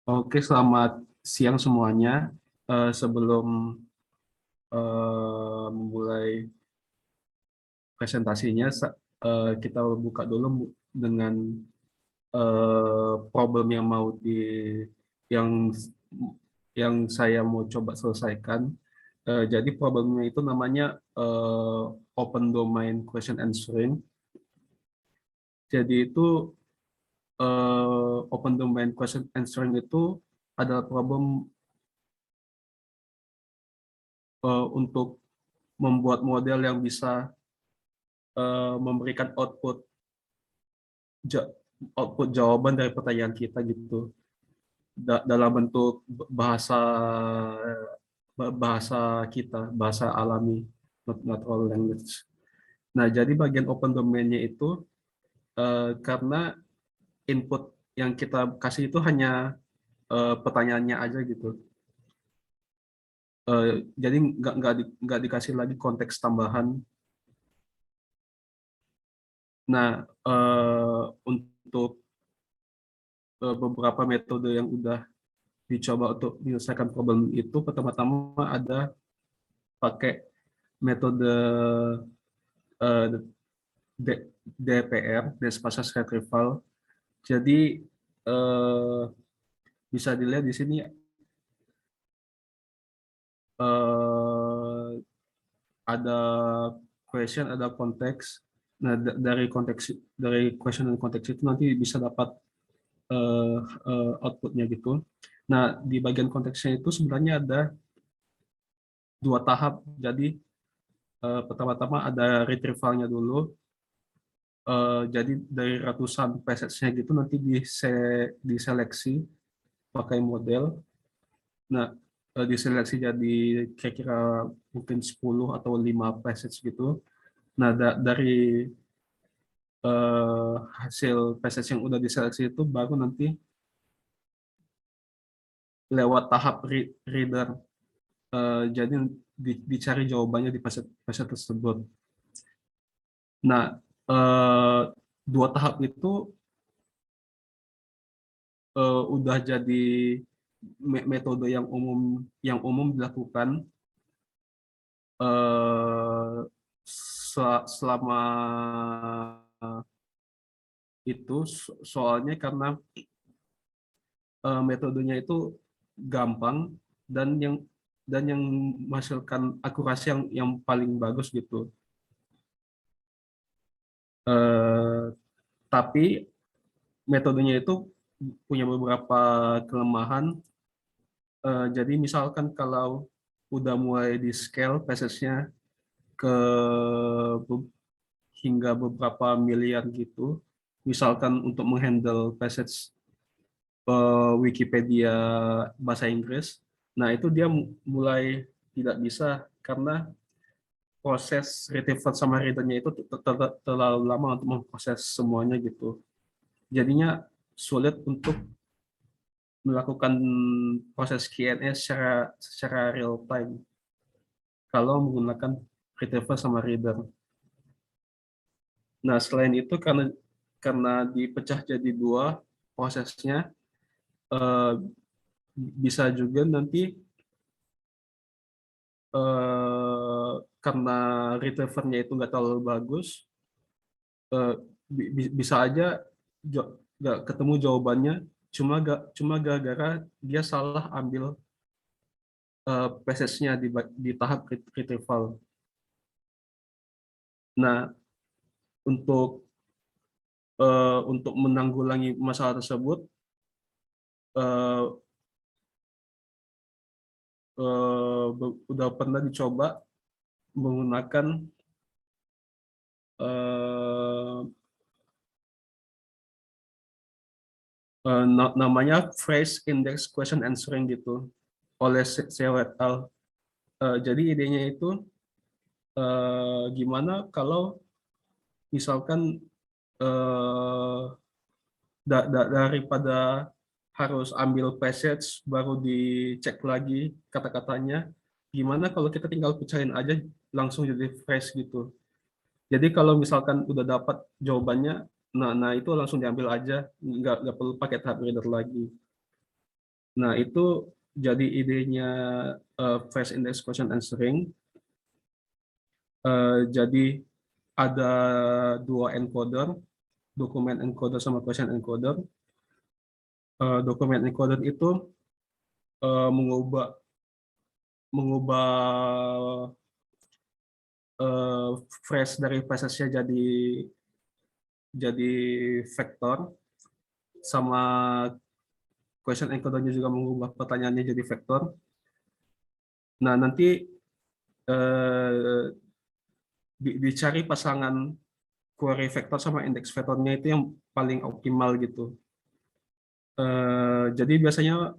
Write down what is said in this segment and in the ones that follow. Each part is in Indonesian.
Oke, selamat siang semuanya. Sebelum memulai presentasinya, kita buka dulu dengan problem yang yang saya mau coba selesaikan. Jadi problemnya itu namanya open domain question answering. Jadi itu open domain question answering itu adalah problem untuk membuat model yang bisa memberikan ja- output jawaban dari pertanyaan kita gitu dalam bentuk bahasa kita, bahasa alami, natural language. Nah, jadi bagian open domain-nya itu karena input yang kita kasih itu hanya pertanyaannya aja gitu. Jadi nggak dikasih lagi konteks tambahan. Nah, untuk beberapa metode yang udah dicoba untuk menyelesaikan problem itu, pertama-tama ada pakai metode eh, DPR, Dense Process Retrieval. Jadi eh, bisa dilihat di sini eh, ada question, ada konteks. Nah, dari question dan konteks itu nanti bisa dapat eh, outputnya gitu. Nah, di bagian konteksnya itu sebenarnya ada dua tahap. Jadi pertama-tama ada retrievalnya dulu. Jadi dari ratusan passage-nya gitu nanti diseleksi pakai model. Nah, diseleksi jadi kira-kira mungkin 10 atau 5 passage gitu. Nah, dari hasil passage yang udah diseleksi itu baru nanti lewat tahap reader. Jadi dicari jawabannya di passage, passage tersebut. Nah, eh, dua tahap itu udah jadi metode yang umum dilakukan eh, selama itu, soalnya karena metodenya itu gampang dan yang menghasilkan akurasi yang paling bagus gitu. Eh, tapi metodenya itu punya beberapa kelemahan. Jadi misalkan kalau udah mulai di scale passage-nya ke hingga beberapa miliar gitu, misalkan untuk menghandle passage Wikipedia bahasa Inggris, nah itu dia mulai tidak bisa karena proses retrieval sama readernya itu terlalu lama untuk memproses semuanya gitu. Jadinya sulit untuk melakukan proses Q&A secara real time kalau menggunakan retrieval sama reader. Nah, selain itu karena dipecah jadi dua prosesnya, eh, bisa juga nanti karena retrievernya itu nggak terlalu bagus, eh, bisa aja nggak ketemu jawabannya, cuma gara-gara dia salah ambil passage-nya di tahap retrieval. Nah, untuk menanggulangi masalah tersebut, eh, udah pernah dicoba menggunakan eh, namanya phrase index question answering gitu oleh Seo et al. Jadi idenya itu gimana kalau misalkan eh, daripada harus ambil passage baru dicek lagi kata-katanya, gimana kalau kita tinggal pecahin aja langsung jadi phrase gitu. Jadi kalau misalkan udah dapat jawabannya, nah itu langsung diambil aja, nggak perlu pakai tahap reader lagi. Nah, itu jadi idenya phrase index question answering. Jadi ada dua encoder, dokumen encoder sama question encoder. Dokumen encoder itu mengubah mengubah phrase dari phrases-nya jadi vektor, sama question encoder-nya juga mengubah pertanyaannya jadi vektor. Nah, nanti eh, dicari pasangan query vektor sama indeks vektornya itu yang paling optimal gitu. Jadi biasanya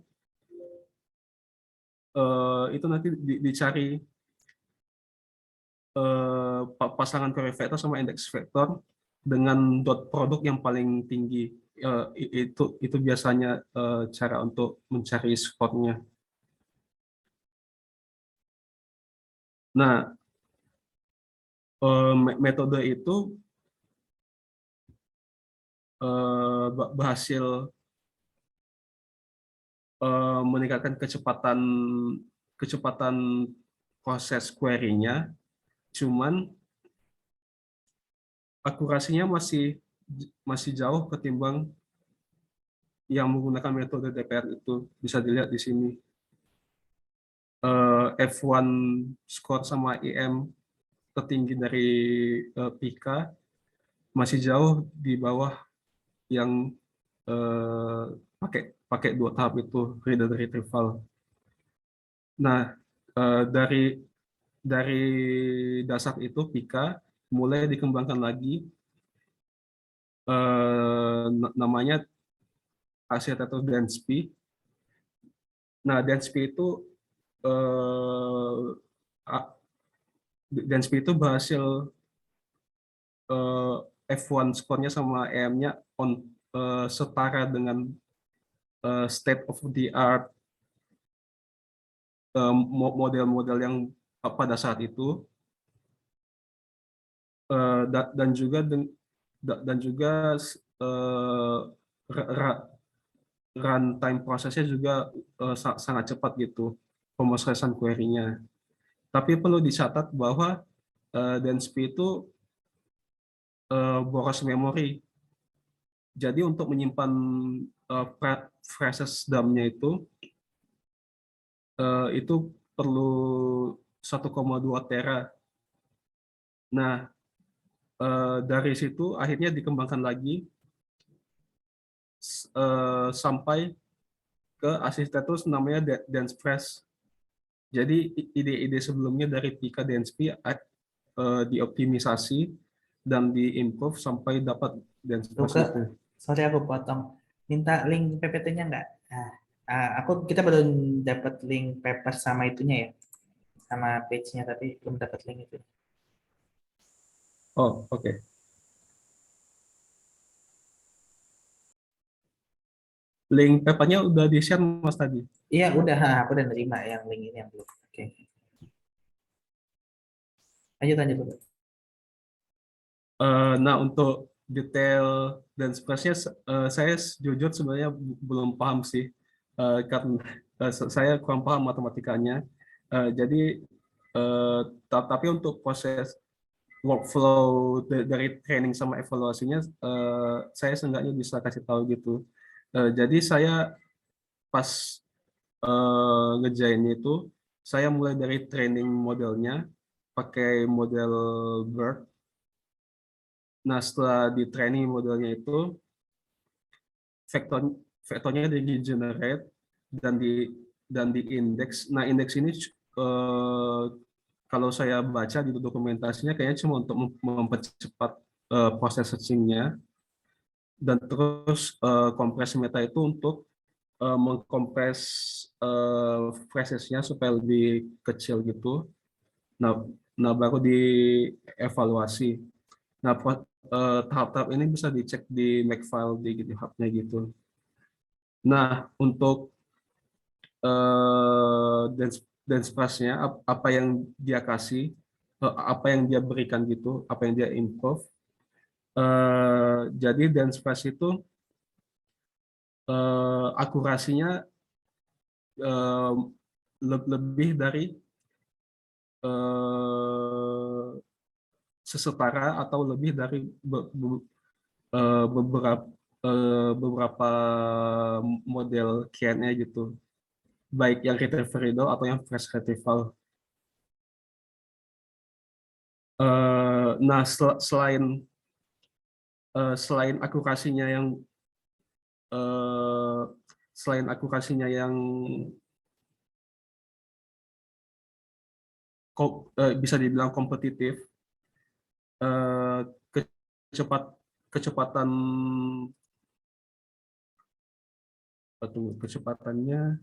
itu nanti dicari pasangan query vektor sama indeks vektor dengan dot produk yang paling tinggi. Itu biasanya cara untuk mencari skornya. Nah, metode itu berhasil meningkatkan kecepatan kecepatan proses query-nya, cuman akurasinya masih masih jauh ketimbang yang menggunakan metode DPR itu. Bisa dilihat di sini. F1 score sama IM tertinggi dari Pika masih jauh di bawah yang pakai pakai dua tahap itu, read dan retrieval. Nah, dari dari dasar itu Pika mulai dikembangkan lagi, namanya arsitektur Dansby. Nah, Dansby itu berhasil F1 skornya sama EM-nya setara dengan state of the art model-model yang pada saat itu, dan juga runtime prosesnya juga sangat cepat gitu, pemrosesan query-nya. Tapi perlu dicatat bahwa Dansby itu boros memori. Jadi untuk menyimpan phrases DAM-nya itu perlu 1,2 tera. Nah, dari situ akhirnya dikembangkan lagi sampai ke arsitektur namanya DancePress. Jadi ide-ide sebelumnya dari Pika Dansby dioptimisasi dan diimprove sampai dapat DancePress Tuh, itu. sorry aku potong. Minta link PPT-nya nggak? Kita baru dapat link paper sama itunya ya, sama page-nya, tapi belum dapat link itu. Oh, oke. Link papernya udah di-share Mas tadi. Iya, udah. Aku udah nerima yang link ini yang belum. Oke. Lanjut, lanjut. Nah, untuk detail dan space-nya saya jujur sebenarnya belum paham sih, karena saya kurang paham matematikanya. Jadi tapi untuk proses workflow dari training sama evaluasinya, saya seenggaknya bisa kasih tahu gitu. Jadi saya pas ngerjain itu, saya mulai dari training modelnya pakai model BERT. Nah, setelah di training modelnya itu, vektor vektornya di generate dan di indeks. Nah, indeks ini kalau saya baca di dokumentasinya kayaknya cuma untuk mempercepat proses searching-nya, dan terus kompres meta itu untuk mengkompres phrases-nya supaya lebih kecil gitu. Nah, baru dievaluasi. Nah, tahap-tahap ini bisa dicek di Makefile di GitHub-nya gitu. Nah, untuk dance plus-nya, apa yang dia kasih, apa yang dia berikan gitu, apa yang dia improve. Jadi dance plus itu akurasinya eh, lebih dari eh, sesetara atau lebih dari beberapa beberapa model Q&A gitu, baik yang retrieval atau yang fast retrieval. Nah, selain akurasinya yang eh, selain akurasinya yang bisa dibilang kompetitif, eh, kecepat kecepatan tunggu, kecepatannya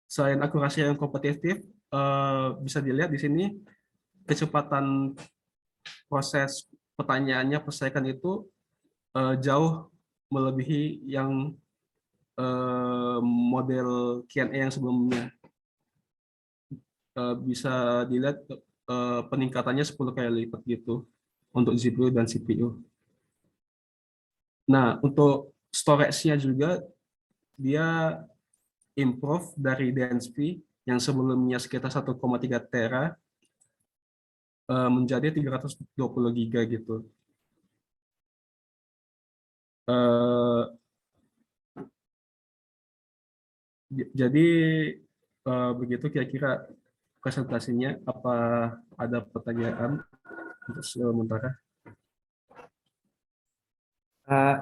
selain akurasi yang kompetitif, bisa dilihat di sini kecepatan proses pertanyaannya per second itu jauh melebihi yang model Q&A yang sebelumnya. Bisa dilihat peningkatannya 10 kali lipat gitu untuk GPU dan CPU. Nah, untuk storage-nya juga dia improve dari DNSP yang sebelumnya sekitar 1,3 tera menjadi 320 giga gitu. Eh, jadi begitu kira-kira presentasinya. Apa ada pertanyaan untuk sementara?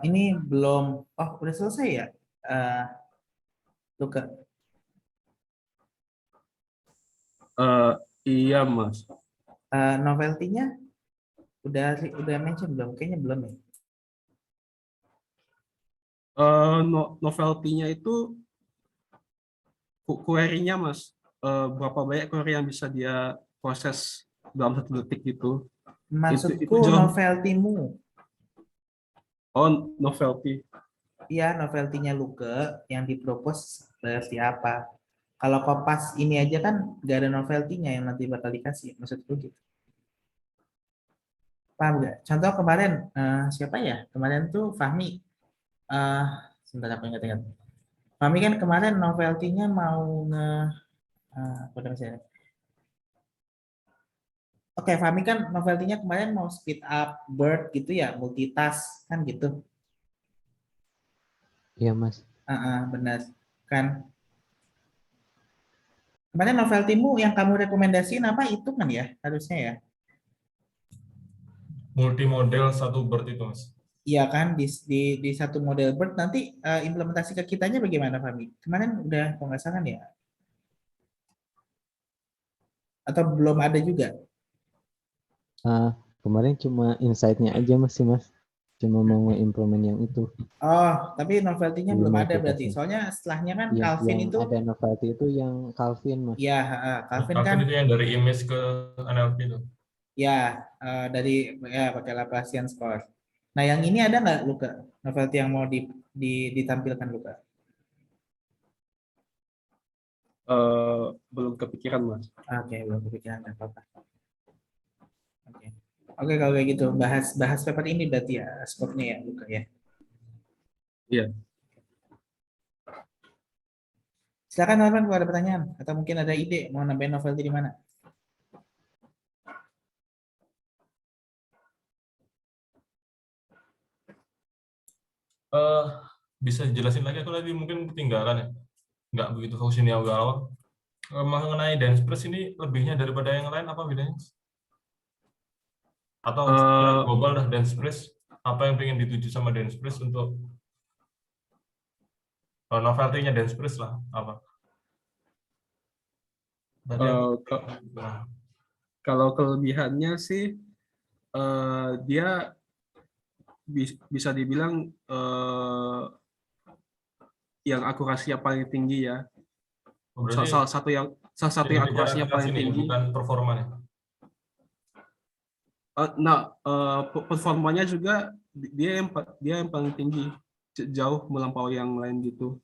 Ini belum, oh udah selesai ya, Luka? Eh, iya, Mas. Novelty-nya udah mention belum? Kayaknya belum ya. Novelty-nya itu query-nya, Mas. Berapa banyak query yang bisa dia proses dalam 1 detik gitu. Itu Maksudku jauh. novelty-mu. Oh, novelty. Ya, novelty-nya Luka yang dipropose seperti apa? Kalau Kopas ini aja kan nggak ada novelty-nya yang nanti bakal dikasih. Maksudku gitu. Paham nggak? Contoh kemarin, siapa ya? Kemarin tuh Fahmi. eh Sebentar aku ingat-ingat. Fahmi kan kemarin novelty-nya mau apa namanya? Oke, Fahmi kan novelty-nya kemarin mau speed up bird gitu ya, multitask kan gitu. Iya, Mas. Benar. Kan kemarin novelty-mu yang kamu rekomendasiin apa itu kan ya harusnya ya? Multimodel satu bird itu, Mas. Iya kan di satu model bird nanti implementasi ke kitanya bagaimana Fahmi? Kemarin udah kalau nggak salah kan ya? Atau belum ada juga? Kemarin cuma insight-nya aja masih, Mas. Cuma mau nge-implement yang itu. Oh, tapi novelty-nya belum Belum ada berarti. aplikasi. Soalnya setelahnya kan Iya, Calvin yang itu, ada novelty itu yang Calvin, Mas. ya Calvin kan, Calvin itu yang dari image ke NLP itu. ya dari ya pakai Laplacian score. Nah yang ini ada nggak Luka? Novelty yang mau ditampilkan Luka? Belum kepikiran, Mas. Oke, belum kepikiran nggak apa-apa. Oke, oke kalau kayak gitu bahas paper ini berarti ya skopnya ya Luka ya. Iya. Silakan teman-teman kalau ada pertanyaan atau mungkin ada ide mau nambahin novelty di mana? Eh, Bisa jelasin lagi, aku tadi mungkin ketinggalan ya. Nggak begitu fokus ini awal. Mengenai dance press ini lebihnya daripada yang lain apa bedanya? Atau secara global dah dance press, apa yang pengen dituju sama dance press untuk novelty-nya dance press lah apa? Tadi Kalau kelebihannya sih dia bisa dibilang yang akurasinya paling tinggi ya. berarti Salah satu yang akurasinya paling ini, tinggi. bukan performanya. Nah, performanya juga dia yang paling tinggi, jauh melampaui yang lain gitu.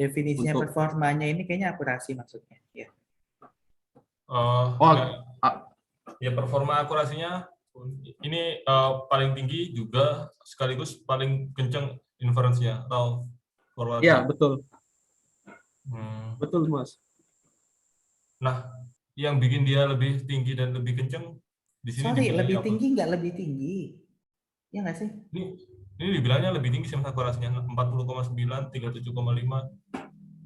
Definisinya Untuk performanya ini kayaknya akurasi maksudnya. Ya. Enggak, ah, ya performa akurasinya ini paling tinggi juga sekaligus paling kencang inference-nya atau ya forward-nya. betul Hmm. betul Mas. Nah, yang bikin dia lebih tinggi dan lebih kencang di sini Sorry, lebih dibilangnya apa? tinggi nggak lebih tinggi? Ya nggak sih? Ini ini dibilangnya lebih tinggi sih Mas akurasinya 40,9, 37,5.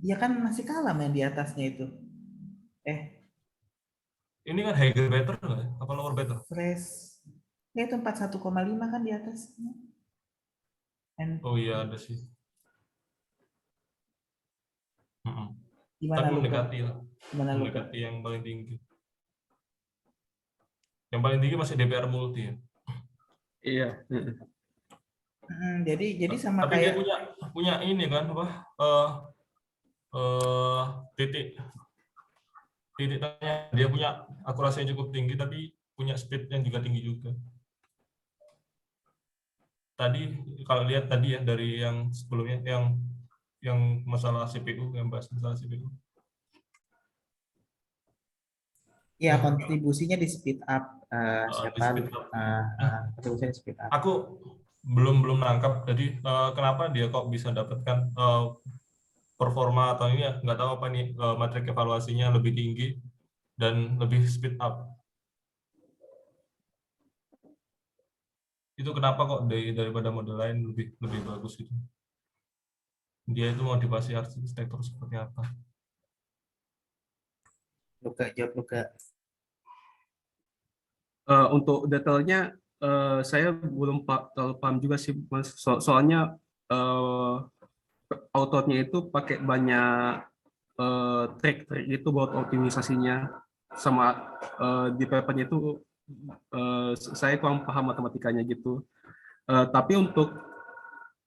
Ya kan masih kalah main di atasnya itu. Ini kan higher better nggak ya? Apa lower better? Fresh. Ya itu 41,5 kan di atasnya. And Oh iya ada sih. Mm-mm. gimana Tapi Luka? mendekati lah, Gimana Luka? mendekati yang paling tinggi. Yang paling tinggi masih DPR multi ya. Iya. Jadi sama Tapi dia kayak punya ini kan apa? eh eh, titik titik tanya. Dia punya akurasi yang cukup tinggi tapi punya speed yang juga tinggi juga. Tadi kalau lihat tadi ya dari yang sebelumnya yang masalah CPU, yang bahas masalah CPU. ya Nah, kontribusinya di speed up di siapa speed up. Nah, kontribusinya di speed up. aku belum nangkap. Jadi kenapa dia kok bisa dapatkan performa atau ini ya nggak tahu apa nih metrik evaluasinya lebih tinggi dan lebih speed up. Itu kenapa kok daripada model lain lebih bagus gitu? Dia itu motivasi arsitektur seperti apa? Luka jawab Luka. Untuk detailnya saya belum terlalu paham juga sih Mas. Soalnya outputnya itu pakai banyak trik-trik itu buat optimisasinya, sama di papernya itu saya kurang paham matematikanya gitu. Tapi untuk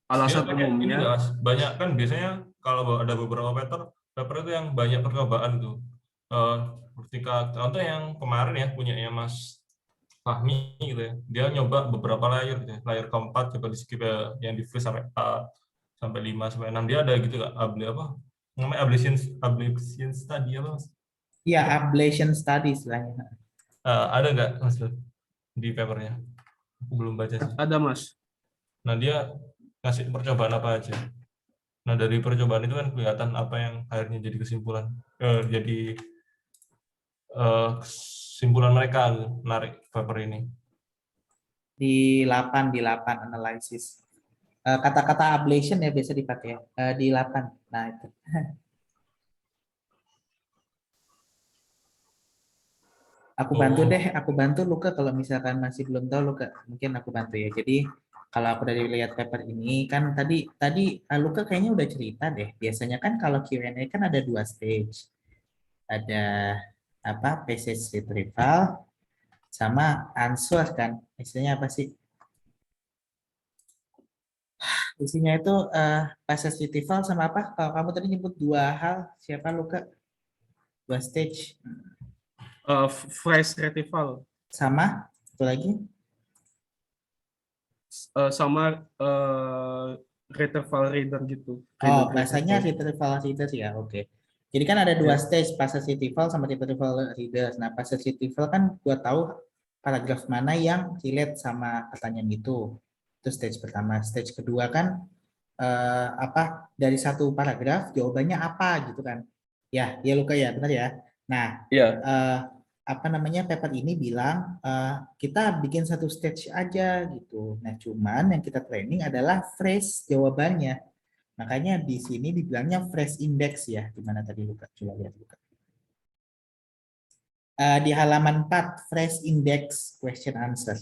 Dia alasan pakai ini umumnya, nggak Mas? Banyak kan biasanya kalau ada beberapa paper itu yang banyak percobaan tuh. Eh, Ketika contoh yang kemarin ya punyanya Mas Fahmi gitu ya, dia nyoba beberapa layer gitu ya. Layer keempat coba di skip ya, yang di freeze sampai 4 sampai 5 sampai 6 dia ada gitu nggak? Apa? Namanya ablation study apa Mas? Ya Itu ablation studies lah ya. ada nggak Mas di papernya? Aku belum baca sih. ada Mas. Nah dia ngasih percobaan apa aja. Nah dari percobaan itu kan kelihatan apa yang akhirnya jadi kesimpulan, jadi kesimpulan mereka menarik paper ini. Di 8 analisis. Kata-kata ablation ya biasa dipakai di 8. Nah, itu. Aku bantu Luka kalau misalkan masih belum tahu Luka, mungkin aku bantu ya. Jadi kalau aku dari lihat paper ini kan tadi Luka kayaknya udah cerita deh. Biasanya kan kalau Q&A kan ada 2 stage. Ada apa? Passage retrieval sama answer kan. Istilahnya apa sih? Isinya itu passage retrieval sama apa? Kalau kamu tadi nyebut 2 hal, siapa Luka? 2 stage. Fresh retrieval Sama satu lagi. sama retrieval reader gitu. Oh, Reader bahasanya retrieval. retrieval readers ya, oke. Jadi kan ada 2 Ya. stage, passage retrieval sama retrieval readers. Nah, passage retrieval kan gua tahu paragraf mana yang relate sama pertanyaan itu. Itu stage pertama. Stage kedua kan apa dari satu paragraf jawabannya apa gitu kan. Ya, ya Luka ya, benar ya. Nah, Iya. eh, apa namanya paper ini bilang kita bikin satu stage aja gitu. Nah, cuman yang kita training adalah phrase jawabannya. Makanya di sini dibilangnya fresh index ya. Gimana tadi Luka? Coba lihat Luka. Di halaman 4, fresh index question answer.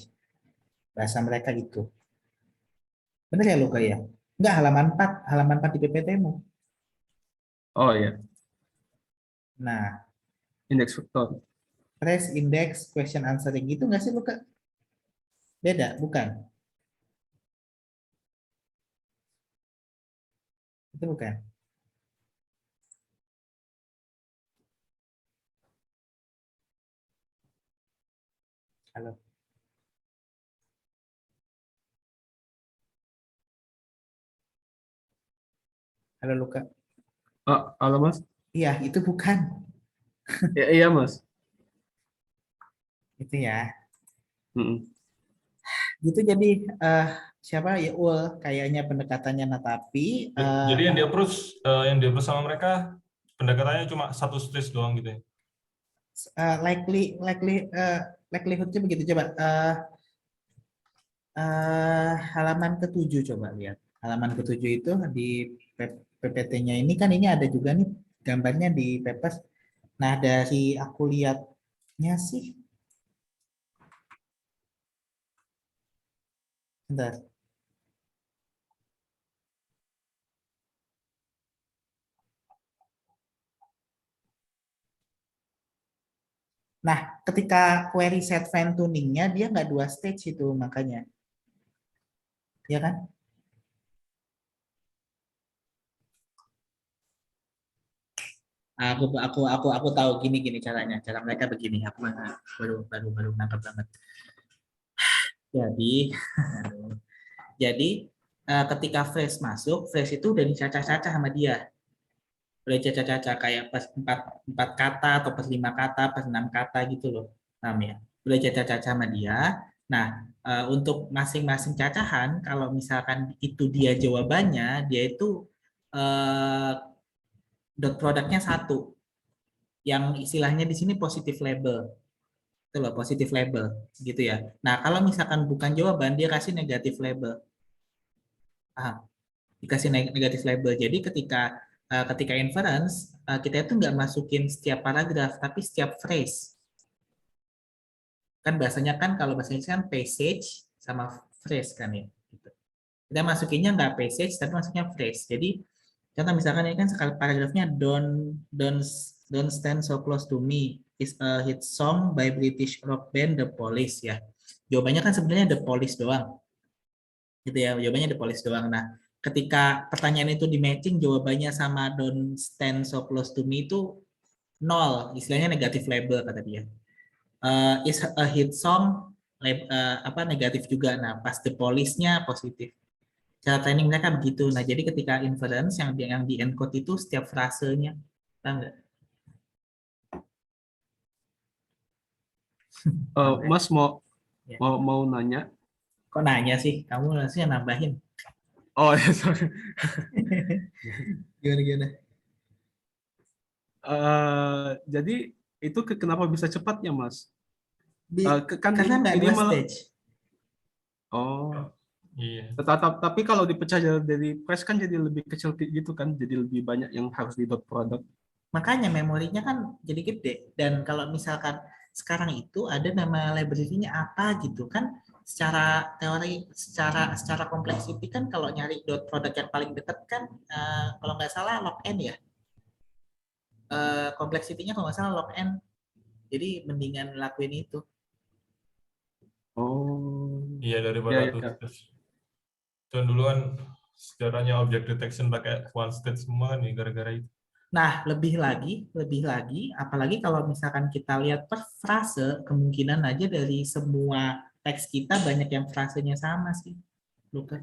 Bahasa mereka itu. Benar ya Luka ya? Enggak, halaman 4 di PPT-mu. Oh ya, Nah, indeks vektor. fresh index question answering itu enggak sih Luka? Beda, bukan? Itu bukan. Halo. Halo Luka. Halo Mas. Iya, itu bukan. Ya, iya Mas. Itu ya. Mm-mm. Gitu jadi eh siapa ya Ul kayaknya pendekatannya nah tapi Jadi yang di approach sama mereka pendekatannya cuma satu stage doang gitu ya. likely likely likelihoodnya begitu coba halaman ketujuh coba lihat halaman ketujuh itu di PPT-nya ini kan ini ada juga nih gambarnya di Pepes. Nah dari aku lihatnya sih, bentar. Nah ketika query set fine tuningnya dia nggak dua stage itu makanya, ya kan? Aku tahu gini caranya. Cara mereka begini. Aku baru nangkap banget. Jadi, jadi ketika fresh masuk, fresh itu udah dicacah-cacah sama dia. Udah dicacah-cacah kayak pas empat kata atau pas 5 kata, pas 6 kata gitu loh. Paham ya? Udah dicacah-cacah sama dia. Nah, untuk masing-masing cacahan, kalau misalkan itu dia jawabannya, dia itu eh, dot produknya satu. Yang istilahnya di sini positif label. Itu loh, positif label gitu ya. Nah, kalau misalkan bukan jawaban, dia kasih negatif label. Paham? Dikasih negatif label. Jadi ketika inference, kita itu nggak masukin setiap paragraf, tapi setiap phrase. Kan bahasanya kan kalau bahasa Inggris kan passage sama phrase kan ya. Gitu. Kita masukinnya nggak passage, tapi masuknya phrase. Jadi contoh misalkan ini kan sekali paragrafnya don't stand so close to me is a hit song by British rock band The Police ya. Jawabannya kan sebenarnya The Police doang. Gitu ya, jawabannya The Police doang. Nah, ketika pertanyaan itu di matching jawabannya sama don't stand so close to me itu nol, istilahnya negatif label kata dia. Is a hit song apa negatif juga. Nah, pas The Police-nya positif. Cara training mereka begitu. Nah, jadi ketika inference yang di encode itu setiap frasenya, paham nggak? Mas mau Ya. mau nanya. Kok nanya sih? Kamu harusnya nambahin. Oh ya, sorry. Gimana? Jadi itu kenapa bisa cepatnya Mas? Kan Karena nggak ini dua malah. stage. Oh. Iya. Tapi kalau dipecah dari press kan jadi lebih kecil gitu kan, jadi lebih banyak yang harus di dot product. Makanya memorinya kan jadi gede. Dan kalau misalkan sekarang itu ada nama library-nya apa gitu kan, secara teori, secara complexity kan kalau nyari dot product yang paling dekat kan, kalau nggak salah log n ya. Complexity-nya kalau nggak salah log n. Jadi mendingan lakuin itu. Oh, Iya ya daripada ya, tuh. ya. Dan dulu kan sejarahnya object detection pakai one stage semua kan nih gara-gara itu. Nah, lebih lagi, apalagi kalau misalkan kita lihat per frase, kemungkinan aja dari semua teks kita banyak yang frasenya sama sih, Luka.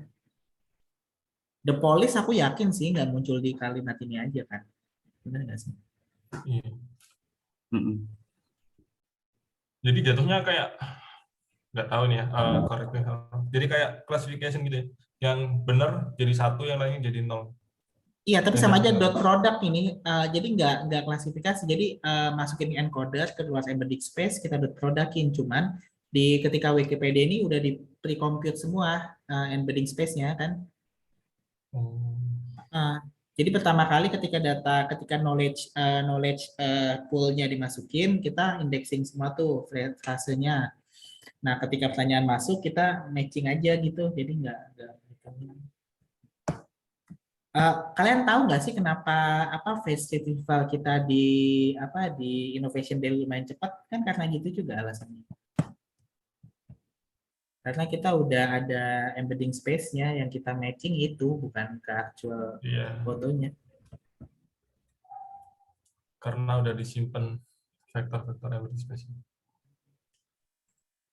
The Police aku yakin sih nggak muncul di kalimat ini aja kan, benar nggak sih? Iya. Mm-mm. Jadi jatuhnya kayak nggak tahu nih ya, correct me if I'm wrong. Jadi kayak classification gitu ya. Yang benar jadi satu, yang lainnya jadi nol. Iya, tapi Yang sama nggak aja benar. dot product ini, jadi nggak klasifikasi. Jadi masukin encoder ke luar embedding space, kita dot productin. Cuman di ketika Wikipedia ini udah di pre-compute semua embedding space-nya kan. Oh. Uh, jadi pertama kali ketika knowledge pool-nya dimasukin, kita indexing semua tuh frasenya. Nah, ketika pertanyaan masuk, kita matching aja gitu. Jadi nggak kalian tahu nggak sih kenapa apa festival kita di Innovation Day lumayan cepat? Kan karena gitu juga alasannya. Karena kita udah ada embedding space-nya yang kita matching itu bukan ke actual Iya, fotonya. karena udah disimpan vektor-vektor yang berspesies.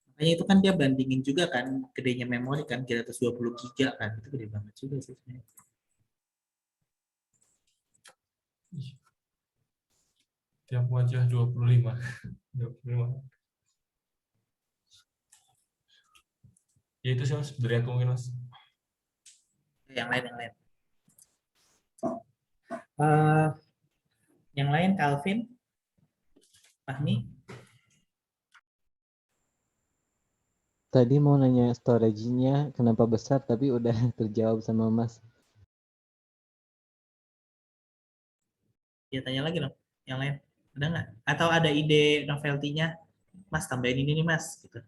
Makanya itu kan dia bandingin juga kan gedenya memori kan 320 giga kan itu gede banget juga sih sebenarnya. Tiap wajah 25. 25. Ya itu sih Mas, dari aku mungkin Mas. Yang lain. Eh, yang lain Calvin, Fahmi. Tadi mau nanya storage-nya kenapa besar tapi udah terjawab sama Mas. Ya tanya lagi dong. Yang lain ada nggak? Atau ada ide novelty-nya? Mas tambahin ini nih Mas. Gitu.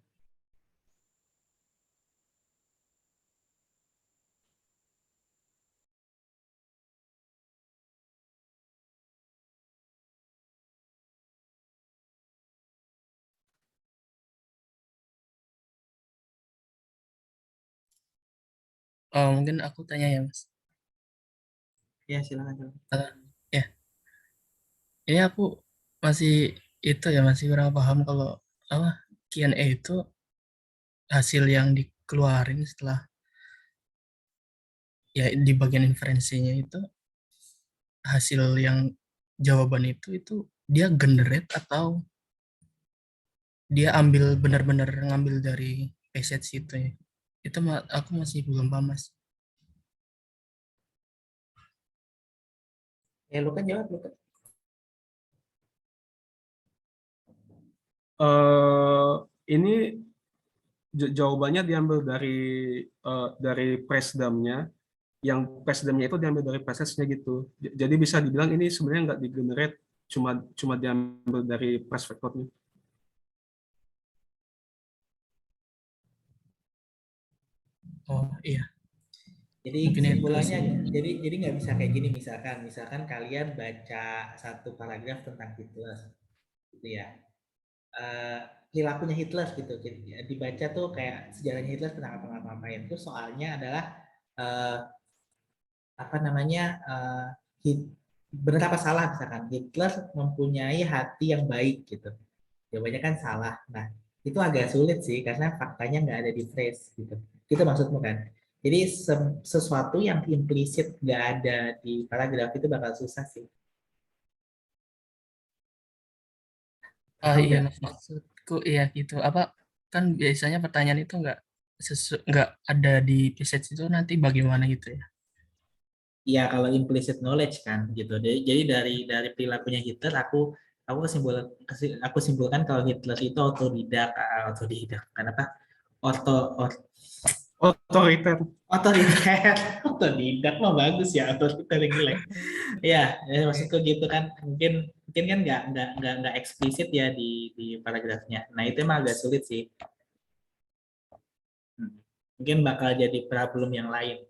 Oh, mungkin aku tanya ya, Mas. Ya silakan. Eh, ya, ini aku masih itu ya masih kurang paham kalau apa Q&A itu hasil yang dikeluarin setelah ya di bagian inferensinya itu hasil yang jawaban itu dia generate atau dia ambil benar-benar ngambil dari passage itu ya. Itu aku masih belum paham, Mas. Ya lu kan jawab lu kan. Ini jawabannya diambil dari presdamnya, yang presdamnya itu diambil dari passage-nya gitu. Jadi bisa dibilang ini sebenarnya nggak di-generate, cuma cuma diambil dari press vector-nya. Oh, iya. Jadi Mungkin itu kesimpulannya, sih. jadi nggak bisa kayak gini misalkan kalian baca satu paragraf tentang Hitler, gitu ya. Eh, Perilakunya Hitler gitu, jadi dibaca tuh kayak sejarahnya Hitler tentang apa-apa-apain. Terus soalnya adalah eh, apa namanya benar apa salah misalkan Hitler mempunyai hati yang baik gitu. Jawabannya kan salah. Nah itu agak sulit sih karena faktanya nggak ada di phrase gitu. Itu maksudmu kan? Jadi sesuatu yang implisit nggak ada di paragraf itu bakal susah sih. Ah Paham iya nggak? Mas, maksudku iya gitu. Apa kan biasanya pertanyaan itu nggak ada di passage itu nanti bagaimana gitu ya. Ya kalau implicit knowledge kan gitu. Jadi dari perilakunya Hitler aku simpulkan kalau Hitler itu otodidak. Kenapa? Orto, or, Otoriter. otoriter, otodidak mah bagus ya, otoriter yang jelek. Ya, maksudku gitu kan. Mungkin mungkin kan nggak eksplisit ya di paragrafnya. Nah itu emang agak sulit sih. Hmm. Mungkin bakal jadi problem yang lain.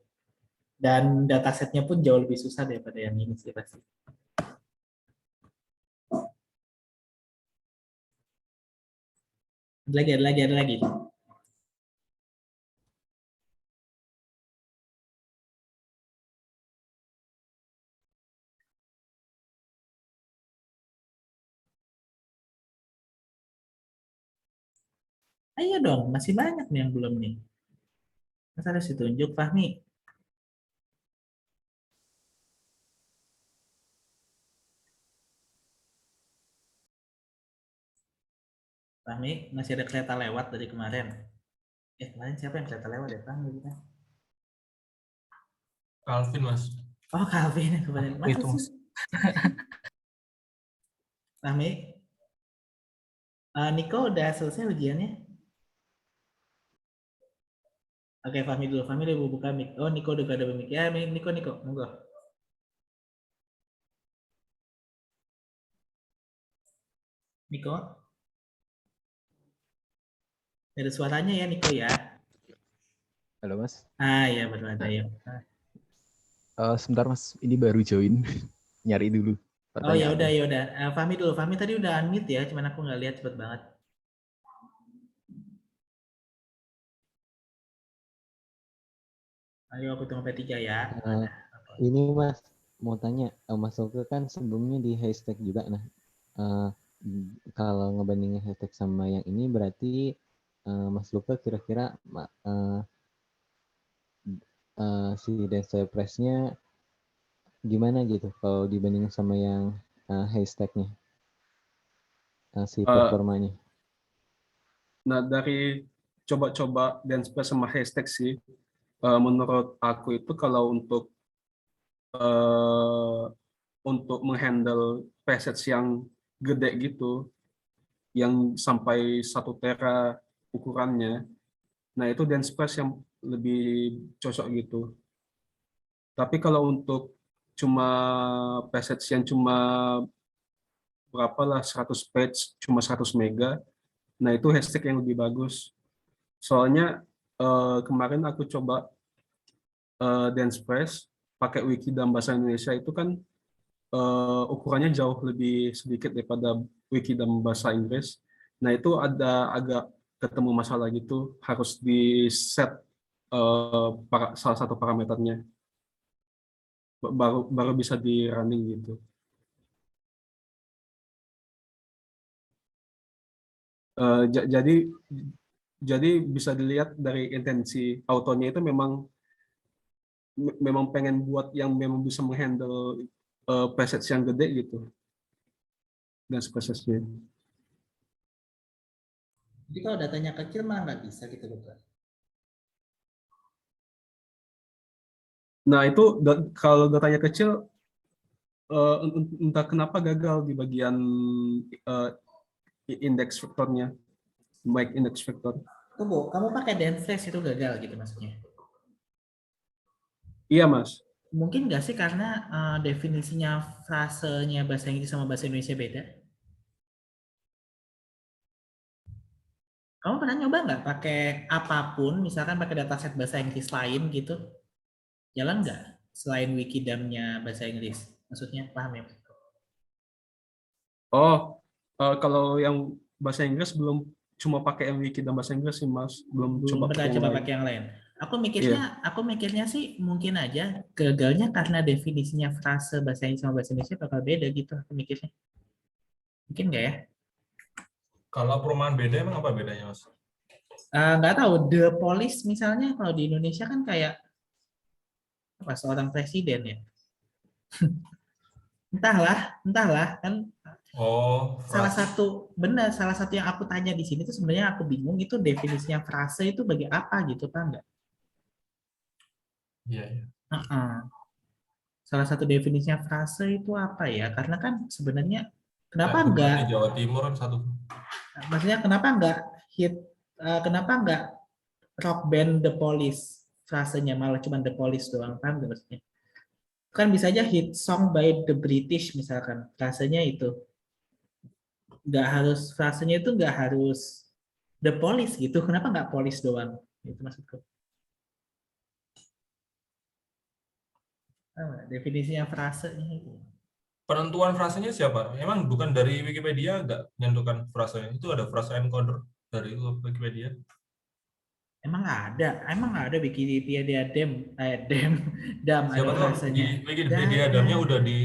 Dan datasetnya pun jauh lebih susah daripada yang ini sih pasti. Ada lagi. Ayo dong, masih banyak nih yang belum nih. Masa harus ditunjuk, Fahmi? Fahmi, masih ada kereta lewat dari kemarin. Kemarin siapa yang kereta lewat ya, Fahmi? Kan? Calvin Mas. Oh, Calvin yang kemarin. Aku Masa itu sih? Mas. Fahmi, Niko udah selesai ujiannya? Oke, Fahmi dulu. Fahmi udah buka mic. Oh, Niko udah ada mic. Ya, Niko, monggo. Niko, ada suaranya ya, Niko ya. Halo Mas. Ya baru ada ya. Sebentar Mas, ini baru join. Nyari dulu Oh ya udah pertanyaannya. ya udah. Fahmi dulu. Fahmi tadi udah unmute ya, cuman aku nggak lihat cepet banget. Ayo aku tunggu P3 ya. Eh, ini Mas, mau tanya, Mas Oke kan sebelumnya di hashtag juga. Nah, eh, kalau ngebandingin hashtag sama yang ini berarti Mas Luka kira-kira si dance press-nya gimana gitu kalau dibandingin sama yang hashtagnya? si Eh, performanya. Nah, dari coba-coba dan sama hashtag sih, menurut aku itu kalau eh, untuk menghandle presets yang gede gitu, yang sampai 1 tera ukurannya, nah itu dance press yang lebih cocok gitu. Tapi kalau untuk cuma presets yang cuma berapa lah 100 page, cuma 100 mega, nah itu hashtag yang lebih bagus. Soalnya kemarin aku coba dance press pakai wiki dalam bahasa Indonesia itu kan ukurannya jauh lebih sedikit daripada wiki dalam bahasa Inggris. Nah itu ada agak ketemu masalah gitu, harus di set salah satu parameternya baru bisa di running gitu. Jadi bisa dilihat dari intensi autonya itu memang pengen buat yang memang bisa menghandle presets yang gede gitu dan spesiesnya. Jadi kalau datanya kecil malah nggak bisa gitu loh Kak. Nah itu kalau datanya kecil entah kenapa gagal di bagian uh, indeks vektornya, baik indeks vektor. Tunggu, kamu pakai dance flash itu gagal gitu maksudnya? Iya mas. Mungkin nggak sih karena definisinya frasenya bahasa Inggris sama bahasa Indonesia beda? Kamu pernah nyoba nggak pakai apapun, misalkan pakai dataset bahasa Inggris lain gitu? Jalan nggak? Selain Wikidamnya bahasa Inggris? Maksudnya paham ya? Oh, kalau yang bahasa Inggris belum, cuma pakai MWiki dan bahasa Inggris sih mas, belum Belum coba pernah pakai yang coba lain. pakai yang lain. Iya. Aku mikirnya sih mungkin aja gagalnya karena definisinya frase bahasa Inggris sama bahasa Indonesia bakal beda gitu. Aku mikirnya. Mungkin nggak ya? Kalau perumahan beda emang apa bedanya, Mas? Nggak tahu. The Police misalnya kalau di Indonesia kan kayak apa seorang presiden ya. Entahlah kan Oh, frase. salah satu yang aku tanya di sini tuh sebenarnya aku bingung itu definisinya frase itu bagi apa gitu Pak enggak? Iya, iya. Salah satu definisinya frase itu apa ya? Karena kan sebenarnya kenapa Kayak enggak, gubernur Jawa Timur kan satu. maksudnya hit kenapa enggak rock band The Police frasenya malah cuma The Police doang, paham nggak maksudnya? Kan bisa aja hit song by The British misalkan frasenya itu nggak harus, frasenya itu nggak harus The Police gitu, kenapa nggak Police doang? Itu maksudku. Definisinya frasenya itu. Penentuan frasenya siapa? Emang bukan dari Wikipedia nggak menentukan frasenya? Itu ada frase encoder dari Wikipedia. Emang ada Wikipedia dam ada Siapa tahu di frasenya. Nggak Wikipedia ada, adamnya udah di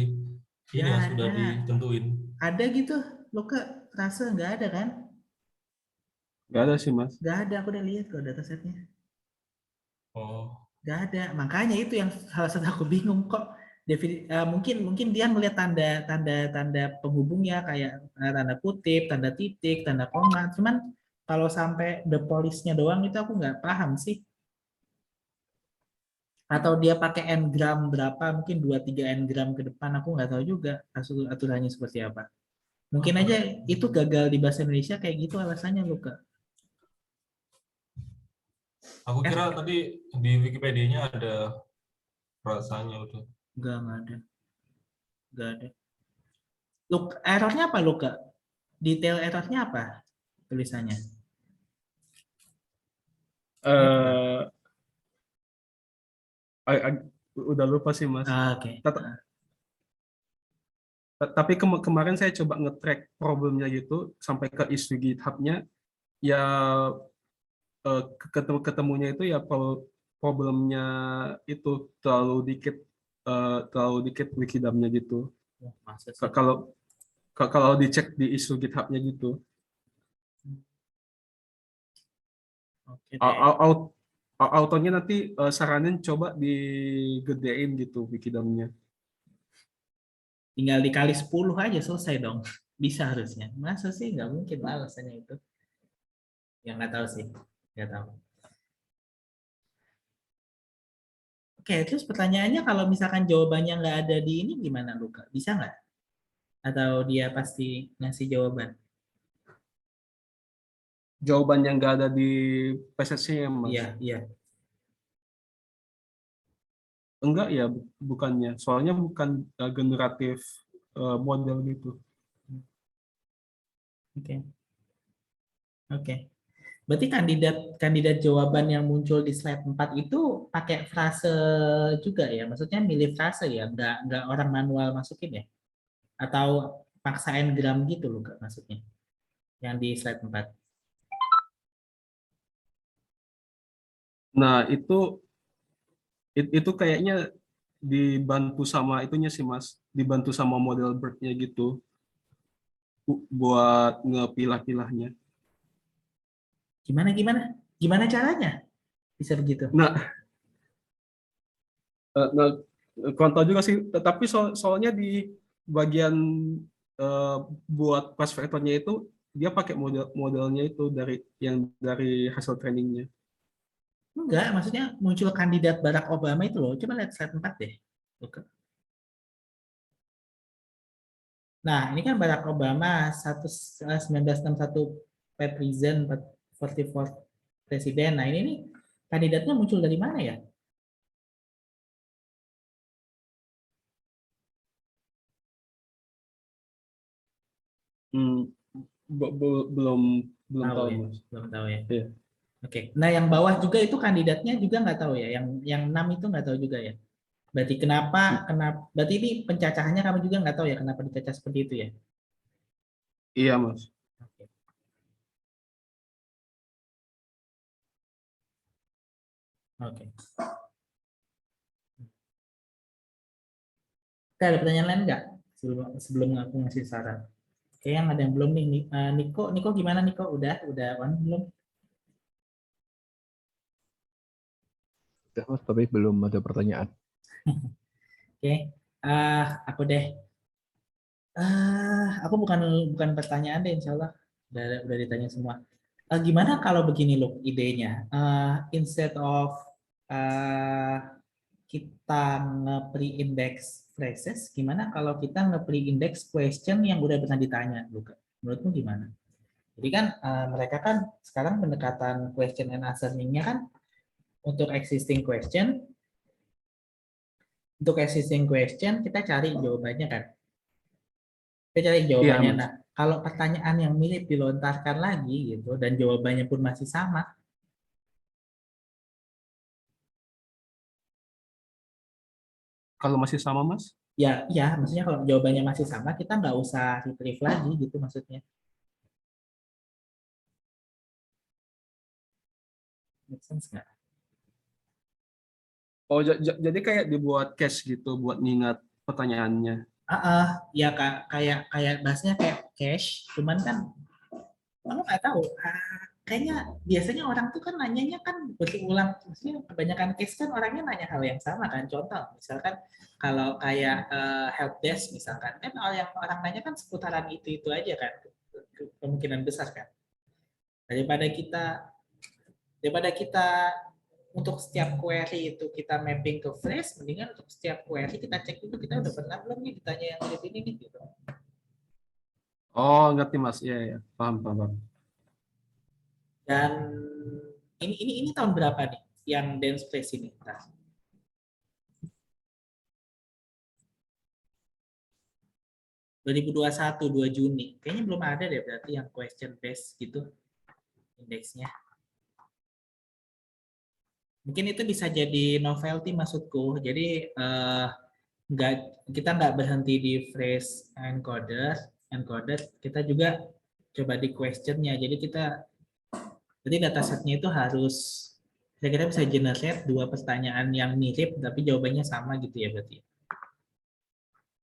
ini nggak ya, sudah ada. ditentuin. Ada gitu, lo ke frase nggak ada kan? Nggak ada sih mas. Nggak ada, aku udah lihat kok datasetnya. Oh, Nggak ada, makanya itu yang salah satu aku bingung kok. Mungkin dia melihat tanda penghubungnya kayak tanda kutip, tanda titik, tanda koma. Cuman kalau sampai the police-nya doang itu aku nggak paham sih. Atau dia pakai n-gram berapa, mungkin 2-3 n-gram ke depan, aku nggak tahu juga aturannya seperti apa. Mungkin apa? aja itu gagal di bahasa Indonesia kayak gitu alasannya, Luka. Aku kira tadi di Wikipedia-nya ada frasanya udah. Nggak ada. Nggak ada. Look, errornya apa, Luka? Detail errornya apa tulisannya? Eh, udah lupa sih mas. Oke. Tapi kemarin saya coba nge-track problemnya gitu sampai ke isu GitHub-nya, ya ketemunya itu ya problemnya itu terlalu dikit wikidamnya gitu. Masa sih? Kalau kalau dicek di isu GitHub-nya gitu, Oke deh. autonya nanti saranin coba digedein gitu wikidamnya. Tinggal dikali 10 aja selesai dong. Bisa harusnya. Masa sih nggak mungkin lah alasannya itu. Ya nggak tahu sih. Nggak tahu. Oke, terus pertanyaannya kalau misalkan jawabannya nggak ada di ini gimana Luka? Bisa nggak? Atau dia pasti ngasih jawaban? Jawaban yang nggak ada di PSS-nya, Mas. Iya, iya. Enggak ya, bukannya. Soalnya bukan generatif model gitu. Oke. Oke. Berarti kandidat kandidat jawaban yang muncul di slide 4 itu pakai frase juga ya? Maksudnya milih frase ya, nggak orang manual masukin ya? Atau paksain gram gitu loh Kak, maksudnya yang di slide 4. Nah, itu kayaknya dibantu sama itunya sih, Mas. Dibantu sama model BERT-nya gitu buat ngepilah-pilahnya. Gimana gimana? Gimana caranya bisa begitu? Nah, nah, kurang tahu juga sih, tapi soalnya di bagian eh, buat class vectornya itu dia pakai modelnya itu dari hasil trainingnya. Enggak, maksudnya muncul kandidat Barack Obama itu loh. Coba lihat slide 4 deh. Oke. Nah, ini kan Barack Obama 1961 President 44 Presiden. Nah, ini nih kandidatnya muncul dari mana ya? Hmm, belum belum Tahu tahu, ya, Mas. belum tahu ya. Iya. Oke. Nah, yang bawah juga itu kandidatnya juga nggak tahu ya. Yang 6 itu nggak tahu juga ya. Berarti kenapa berarti ini pencacahannya kamu juga nggak tahu ya kenapa dicacah seperti itu ya. Iya, Mas. Oke. Oke. Oke, ada pertanyaan lain nggak sebelum aku ngasih saran? Oke, yang ada yang belum nih. Niko, Niko gimana Niko? Udah one belum? Udah, Mas, tapi belum ada pertanyaan. Oke, aku deh. Aku bukan bukan pertanyaan deh, insya Allah udah ditanya semua. Gimana kalau begini loh idenya? Instead of uh, kita nge-pre-index phrases, gimana kalau kita nge-pre-index question yang udah pernah ditanya, Luka? Menurutmu gimana? Jadi kan mereka kan sekarang pendekatan question and answering-nya kan untuk existing question, kita cari jawabannya kan. Kita cari Iya, jawabannya. Mas. Nah, kalau pertanyaan yang mirip dilontarkan lagi gitu dan jawabannya pun masih sama, Kalau masih sama, Mas? ya maksudnya kalau jawabannya masih sama, kita nggak usah retrieve lagi gitu maksudnya. Make sense nggak? Oh, jadi kayak dibuat cache gitu buat ngingat pertanyaannya. Ya kayak kayak bahasanya kayak cache, cuman kan kamu nggak tahu. Kayaknya biasanya orang tuh kan nanyanya kan berulang, maksudnya kebanyakan case kan orangnya nanya hal yang sama kan. Contoh, misalkan kalau kayak help desk misalkan, kan hal yang orang nanya kan seputaran itu aja kan, kemungkinan besar kan. Daripada kita daripada kita untuk setiap query itu kita mapping ke phrase, mendingan untuk setiap query kita cek dulu kita udah pernah belum nih ditanya yang mirip ini nih gitu. Oh, ngerti, Mas. Iya, iya. Paham, paham, paham. Dan ini tahun berapa nih yang dance place ini? Nah, 2021 2 Juni. Kayaknya belum ada deh berarti yang question based gitu indeksnya. Mungkin itu bisa jadi novelty maksudku. Jadi nggak kita nggak berhenti di phrase encoder, kita juga coba di questionnya. Jadi jadi datasetnya itu harus kira-kira bisa generate 2 pertanyaan yang mirip tapi jawabannya sama gitu ya berarti.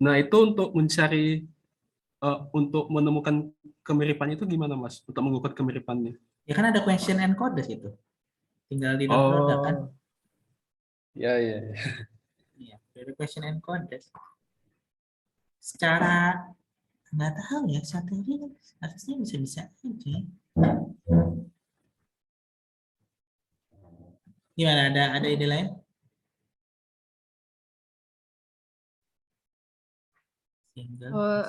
Nah, itu untuk untuk menemukan kemiripan itu gimana, Mas? Untuk mengukur kemiripannya. Ya kan ada question encoder itu. Tinggal di download kan. Oh, ya, ya. Iya, dari question encoder. Secara Nggak tahu ya, satu hari harusnya bisa-bisa aja. Gimana, ada ide lain? Single. Eh,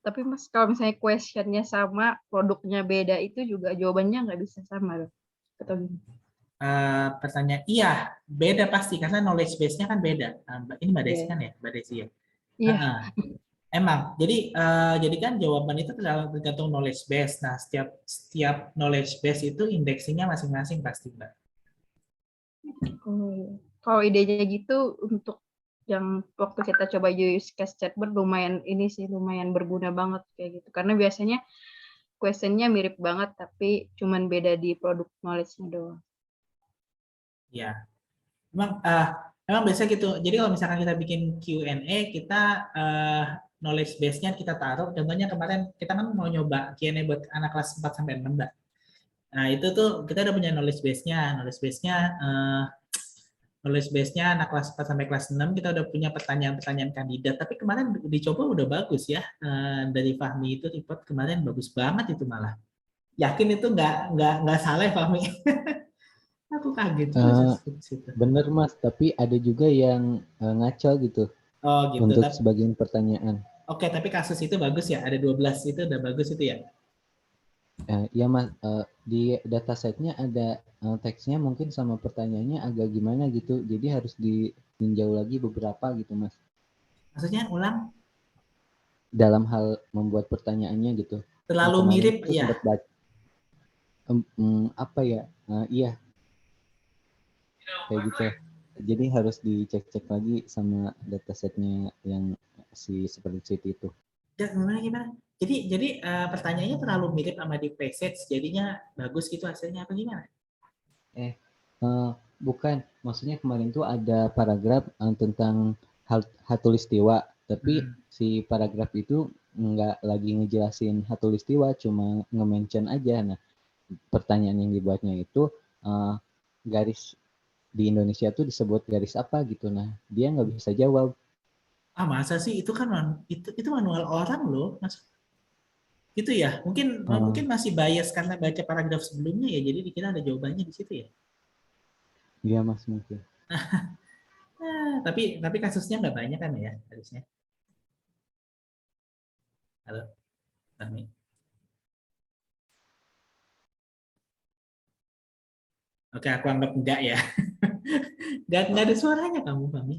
tapi Mas, kalau misalnya questionnya sama, produknya beda, itu juga jawabannya nggak bisa sama loh. Atau gimana? Pertanyaan, iya, beda pasti karena knowledge base-nya kan beda. Ini Mbak Desi Iya. kan ya, Mbak Desi ya. Iya. Emang, jadi kan jawaban itu tergantung knowledge base. Nah, setiap knowledge base itu indeksinya masing-masing pasti, Mbak. Kalau idenya gitu untuk yang waktu kita coba use case chatbot lumayan ini sih, lumayan berguna banget kayak gitu. Karena biasanya questionnya mirip banget tapi cuman beda di produk knowledge-nya doang. Ya, emang biasa gitu. Jadi kalau misalkan kita bikin Q&A, kita knowledge base-nya kita taruh. Contohnya kemarin kita kan mau nyoba Q&A buat anak kelas 4 sampai 6, Mbak. Nah, itu tuh kita udah punya knowledge base-nya. Knowledge base-nya anak kelas 4 sampai kelas 6 kita udah punya pertanyaan-pertanyaan kandidat. Tapi kemarin dicoba udah bagus ya. Dari Fahmi itu report kemarin bagus banget itu malah. Yakin itu nggak salah ya, Fahmi? Aku kaget juga situ. Bener Mas, tapi ada juga yang ngaco gitu Oh gitu. untuk sebagian pertanyaan. Oke, tapi kasus itu bagus ya. Ada 12 itu udah bagus itu ya. Ya Mas, di datasetnya ada teksnya mungkin sama pertanyaannya agak gimana gitu. Jadi harus ditinjau lagi beberapa gitu Mas. Maksudnya ulang? Dalam hal membuat pertanyaannya gitu. Terlalu mirip ya. Apa ya? Iya. Kayak gitu. Jadi harus dicek-cek lagi sama datasetnya yang si spreadsheet itu. Ya, gimana? Jadi pertanyaannya terlalu mirip sama di passage, jadinya bagus gitu hasilnya apa gimana? Bukan, maksudnya kemarin tuh ada paragraf tentang hatulistiwa, tapi si paragraf itu nggak lagi ngejelasin hatulistiwa, cuma nge-mention aja. Nah, pertanyaan yang dibuatnya itu garis di Indonesia tuh disebut garis apa gitu. Nah, dia nggak bisa jawab. Masa sih itu kan itu manual orang loh, Mas. Gitu ya. Mungkin masih bias karena baca paragraf sebelumnya ya. Jadi dikira ada jawabannya di situ ya. Iya, Mas, mungkin. Tapi kasusnya nggak banyak kan ya harusnya. Halo, Fahmi. Oke, aku anggap enggak ya. Nggak ada suaranya kamu, Fahmi.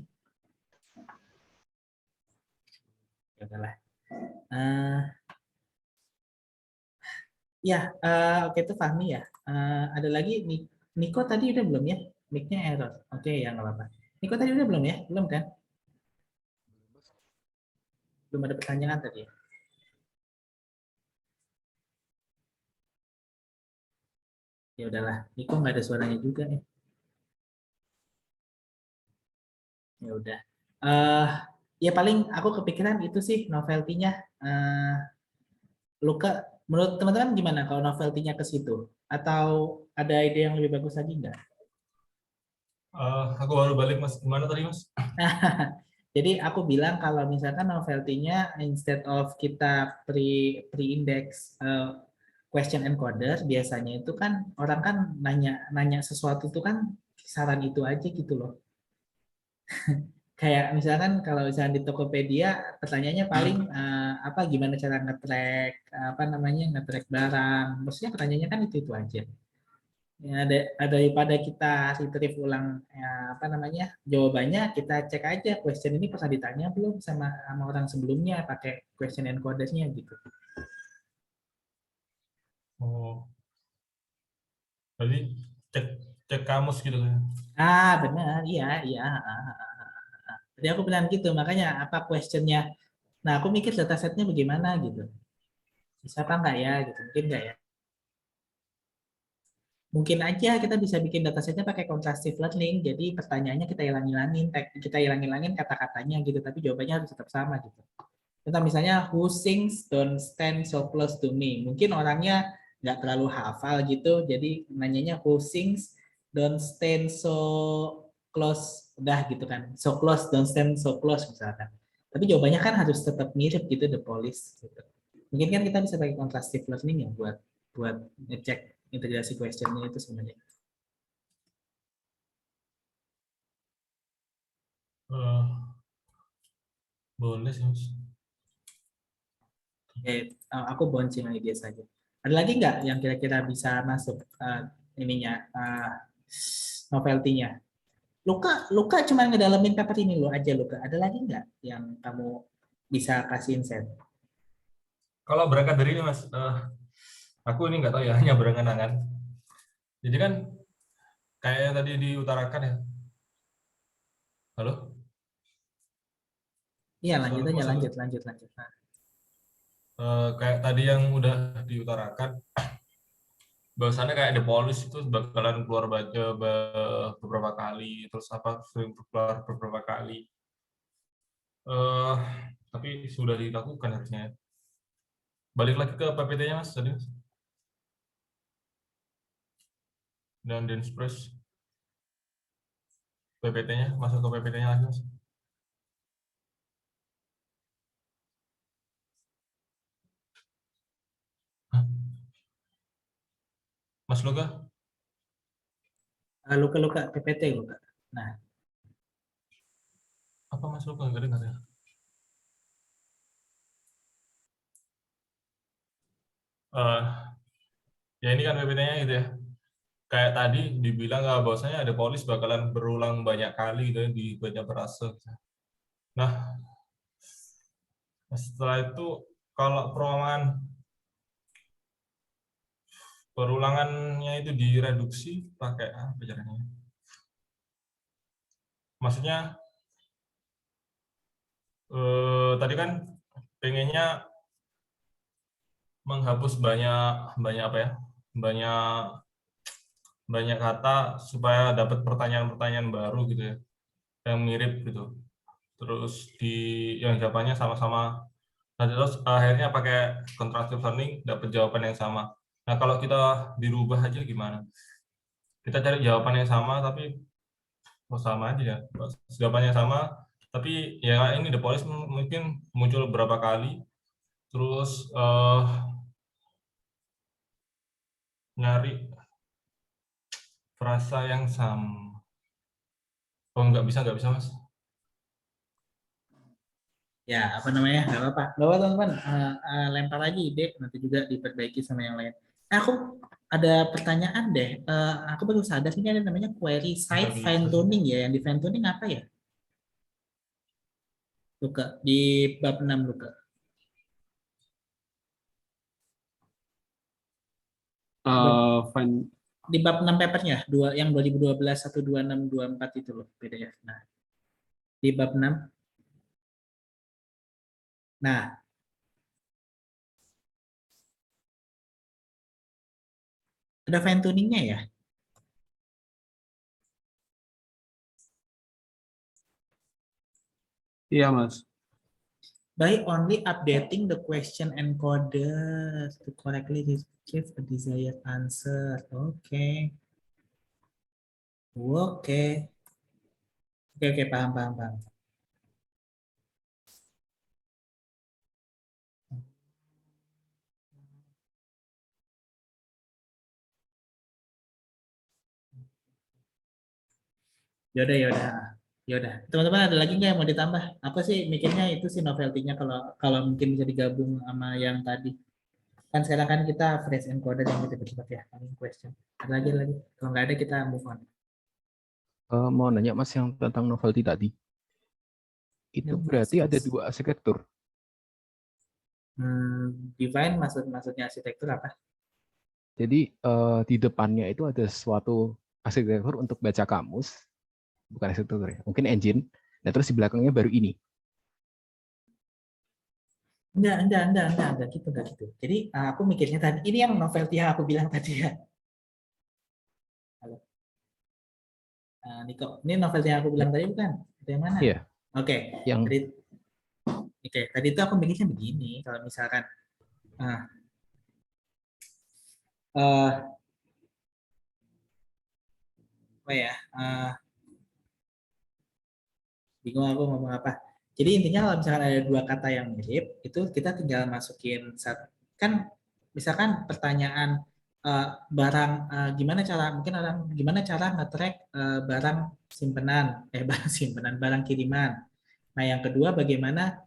Ya udahlah. Oke itu Fahmi ya. Ada lagi Niko tadi udah belum ya? Mic-nya error. Oke ya nggak apa-apa. Niko tadi udah belum ya? Belum kan? Belum ada pertanyaan tadi ya? Ya udahlah. Niko nggak ada suaranya juga nih. Ya udah. Ya paling aku kepikiran itu sih novelty-nya. Luka, menurut teman-teman gimana kalau novelty-nya ke situ? Atau ada ide yang lebih bagus lagi nggak? Aku baru balik Mas. Gimana tadi Mas? Jadi aku bilang kalau misalkan novelty-nya instead of kita pre-index question encoder, biasanya itu kan orang kan nanya sesuatu itu kan kisaran itu aja gitu loh. Kayak misalkan kalau misalnya di Tokopedia pertanyaannya paling gimana cara nge-track barang. Maksudnya pertanyaannya kan itu aja. Ya, daripada kita retrieve ulang jawabannya, kita cek aja question ini pernah ditanya belum sama orang sebelumnya pakai question encoder-nya gitu. Oh. Jadi cek kamus gitu kan. Benar, iya. Jadi aku bilang gitu, makanya apa question-nya. Nah, aku mikir datasetnya bagaimana gitu. Bisa apa enggak ya gitu, mungkin enggak ya. Mungkin aja kita bisa bikin datasetnya pakai contrastive learning, jadi pertanyaannya kita hilangin kata-katanya gitu, tapi jawabannya harus tetap sama gitu. Contoh misalnya, who sings don't stand so close to me. Mungkin orangnya nggak terlalu hafal gitu, jadi nanyanya who sings don't stand so close, udah gitu kan. So close, don't stand so close misalkan. Tapi jawabannya kan harus tetap mirip gitu, the police gitu. Mungkin kan kita bisa pakai contrastive learning ya buat ngecek integrasi questionnya itu sebenarnya. Boleh sih, Mas. Aku bouncing ide saja. Ada lagi nggak yang kira-kira bisa masuk novelty-nya? Luka cuma ngedalamin paper ini lo aja, Luka. Ada lagi nggak yang kamu bisa kasih insight? Kalau berangkat dari ini, Mas, aku ini nggak tahu ya, hanya berangan-angan. Jadi kan kayak tadi diutarakan ya. Halo? Iya, lanjut Suaraku aja, masuk? lanjut. Nah, Kayak tadi yang udah diutarakan, bahwasannya kayak The Police itu bakalan keluar beberapa kali, terus apa sering keluar beberapa kali. Tapi sudah dilakukan harusnya. Balik lagi ke PPT-nya, Mas, tadi, Mas. Dan Denspress. PPT-nya, masuk ke PPT-nya lagi, Mas. Hah? Mas Luka? Luka PPT Luka. Nah, Apa Mas Luka? Nggak dengar ya? Ya ini kan PPT-nya gitu ya. Kayak tadi dibilang nggak bahwasanya ada polis bakalan berulang banyak kali gitu ya, di banyak berasa. Nah, setelah itu kalau perulangannya itu direduksi pakai apa caranya? Maksudnya tadi kan pengennya menghapus banyak apa ya? Banyak kata supaya dapat pertanyaan-pertanyaan baru gitu ya, yang mirip gitu. Terus yang jawabannya sama-sama. Nah, terus akhirnya pakai contrastive learning dapat jawaban yang sama. Nah, kalau kita dirubah aja gimana? Kita cari jawaban yang sama tapi sama aja ya. Jawabannya sama tapi ya ini The Police mungkin muncul beberapa kali. Terus nyari frasa yang sama. Oh, nggak bisa Mas. ya apa namanya? Nggak apa-apa. Nggak apa teman-teman. Lempar lagi ide, nanti juga diperbaiki sama yang lain. Aku ada pertanyaan deh. Aku baru sadar ini ada namanya query site Nggak fine bisa. tuning ya. Yang di fine tuning apa ya? Luka di bab 6 Luka. Fine. Di bab 6 papernya, yang 2012 12624 itu loh PDF. Nah, di bab 6. Nah, ada fine tuningnya ya. Iya, Mas. By only updating the question encoder to correctly retrieve a desired answer. Oke. Oke, paham. Yaudah. Teman-teman ada lagi nggak yang mau ditambah? Apa sih mikirnya itu sih novelty-nya kalau mungkin bisa digabung sama yang tadi. Kan sekarang kan kita phrase encoder yang kita cepat ya, question. Ada lagi. Kalau nggak ada kita move on. Mau nanya Mas yang tentang novelty tadi. Itu berarti ada dua arsitektur. Define maksudnya arsitektur apa? Jadi di depannya itu ada suatu arsitektur untuk baca kamus, bukan arsitektur ya, mungkin engine. Nah terus di belakangnya baru ini. Enggak gitu. Jadi aku mikirnya tadi ini yang novelty yang aku bilang tadi ya. Halo. Niko, ini novelty yang aku bilang tadi bukan? Itu yang mana? Iya. Oke. Yang Tadi itu aku mikirnya begini, kalau misalkan apa ya? Bingung aku ngomong apa. Jadi intinya kalau misalkan ada dua kata yang mirip, itu kita tinggal masukin kan misalkan pertanyaan barang gimana cara mungkin orang gimana cara nge-track barang simpenan barang simpenan barang kiriman. Nah, yang kedua bagaimana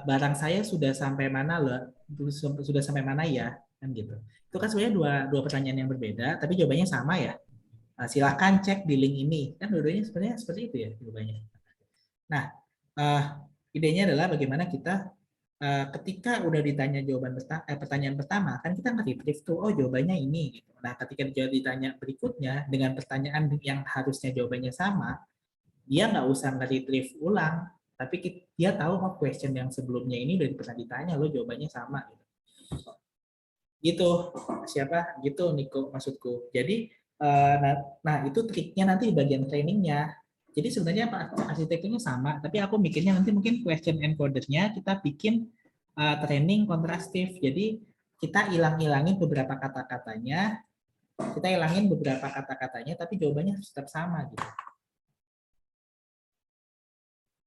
barang saya sudah sampai mana loh? Sudah sampai mana ya? Kan gitu. Itu kan sebenarnya dua pertanyaan yang berbeda, tapi jawabannya sama ya. Silakan cek di link ini. Kan dua-duanya sebenarnya seperti itu ya jawabannya. Nah, idenya adalah bagaimana kita ketika udah ditanya pertanyaan pertama, kan kita nge-retrieve tuh, oh jawabannya ini. Gitu. Nah, ketika ditanya berikutnya dengan pertanyaan yang harusnya jawabannya sama, dia nggak usah nge-retrieve ulang, tapi dia tahu oh question yang sebelumnya ini udah pernah ditanya, lo jawabannya sama. Gitu. Siapa? Gitu, Niko, maksudku. Jadi, nah itu triknya nanti di bagian trainingnya. Jadi sebenarnya arsitekturnya sama, tapi aku mikirnya nanti mungkin question encodernya kita bikin training kontrastif. Jadi kita hilangin beberapa kata-katanya, tapi jawabannya tetap sama gitu.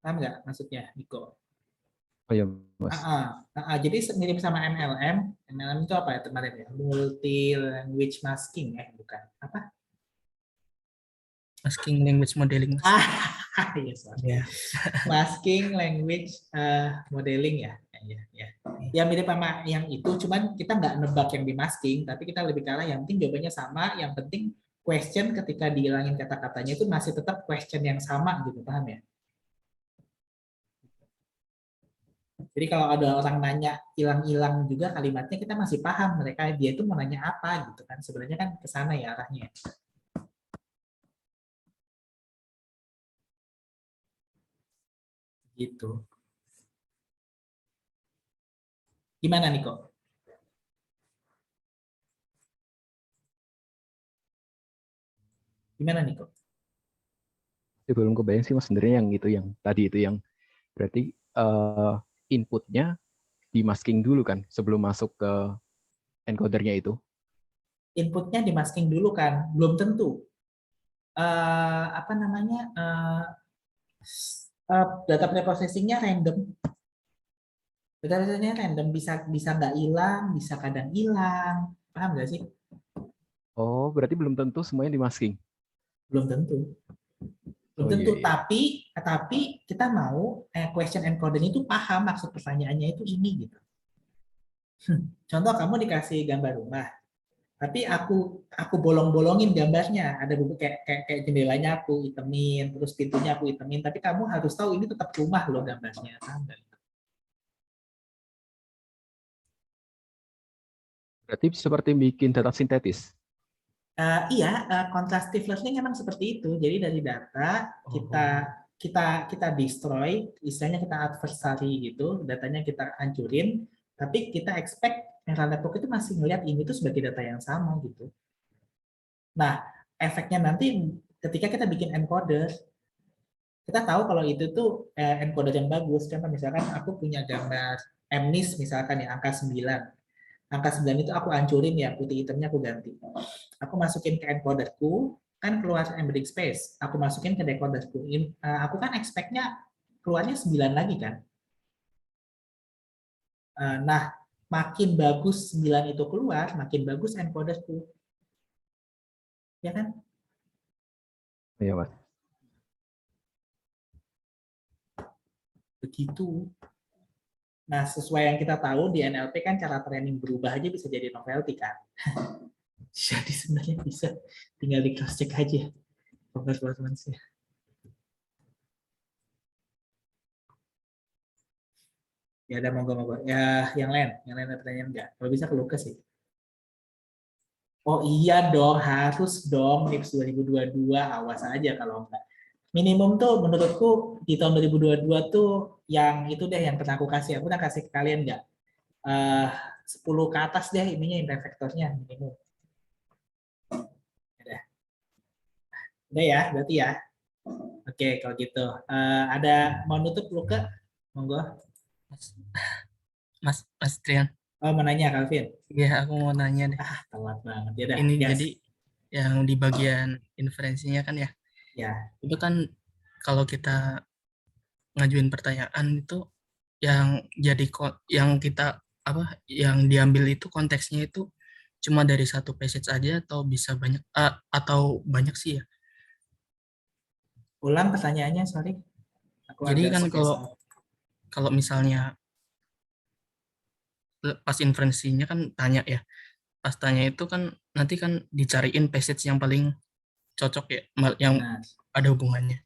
Paham nggak maksudnya, Niko? Oh ya, Mas. Jadi mirip sama MLM. MLM itu apa ya kemarin ya? Multi language masking ya, bukan? Apa? Masking language modeling. Yes, masking language modeling ya. Ya mirip sama yang itu, cuman kita nggak nebak yang di masking, tapi kita lebih ke arah yang penting jawabannya sama, yang penting question ketika dihilangin kata-katanya itu masih tetap question yang sama gitu, paham ya? Jadi kalau ada orang nanya hilang-hilang juga kalimatnya, kita masih paham mereka dia itu mau nanya apa gitu kan. Sebenarnya kan ke sana ya arahnya. Gitu. Gimana Niko? Gimana Niko? Ya, belum kebayang sih Mas, sebenarnya yang itu yang tadi itu yang berarti inputnya di masking dulu kan sebelum masuk ke encodernya itu. Inputnya di masking dulu kan, belum tentu. Apa namanya? Data preprocessingnya random. Data processingnya random, bisa nggak hilang, bisa kadang hilang. Paham nggak sih? Oh, berarti belum tentu semuanya di masking. Belum tentu. Belum tentu, Iya. tapi kita mau question encoder itu paham maksud pertanyaannya itu ini gitu. Contoh kamu dikasih gambar rumah, tapi aku bolong-bolongin gambarnya, ada kayak jendelanya aku itemin, terus pintunya aku itemin, tapi kamu harus tahu ini tetap rumah loh gambarnya. Berarti seperti bikin data sintetis. Iya, contrastive learning memang seperti itu. Jadi dari data kita destroy, istilahnya kita adversary gitu, datanya kita hancurin, tapi kita expect neural network itu masih melihat ini tuh sebagai data yang sama gitu. Nah, efeknya nanti ketika kita bikin encoder, kita tahu kalau itu tuh encoder yang bagus. Contoh misalkan aku punya gambar MNIST misalkan ya angka 9. Angka 9 itu aku hancurin ya, putih hitamnya aku ganti. Aku masukin ke encoderku, kan keluar embedding space. Aku masukin ke decoderku. Aku kan expect-nya keluarnya 9 lagi kan. Nah, makin bagus 9 itu keluar, makin bagus encoderku. Ya kan? Iya, Mas. Begitu. Nah, sesuai yang kita tahu di NLP kan cara training berubah aja bisa jadi novelty kan. Jadi sebenarnya bisa tinggal di cross check aja performance-nya. Ya ada monggo. Ya yang lain ada pertanyaan enggak? Kalau bisa ke Lukas sih. Oh iya dong, harus dong MIPS 2022, awas aja kalau enggak. Minimum tuh menurutku di tahun 2022 tuh yang itu deh yang pernah aku kasih. Aku udah kasih ke kalian enggak? 10 ke atas deh ininya impact factor-nya minimum. Udah ya, berarti ya. Oke, kalau gitu. Ada mau nutup Luka? Monggo. Mas Trian. Oh, mau nanya Calvin? Iya, aku mau nanya deh. Telat banget. Yaudah, ini yes. Jadi yang di bagian inferensinya kan ya. Ya. Itu kan kalau kita ngajuin pertanyaan itu yang jadi yang kita apa yang diambil itu konteksnya itu cuma dari satu passage aja atau bisa banyak atau banyak sih ya. Ulang pertanyaannya, sorry. Aku Jadi agak kan spesial. kalau misalnya pas inferensinya kan tanya ya. Pas tanya itu kan nanti kan dicariin passage yang paling cocok ya, yang Nah, ada hubungannya.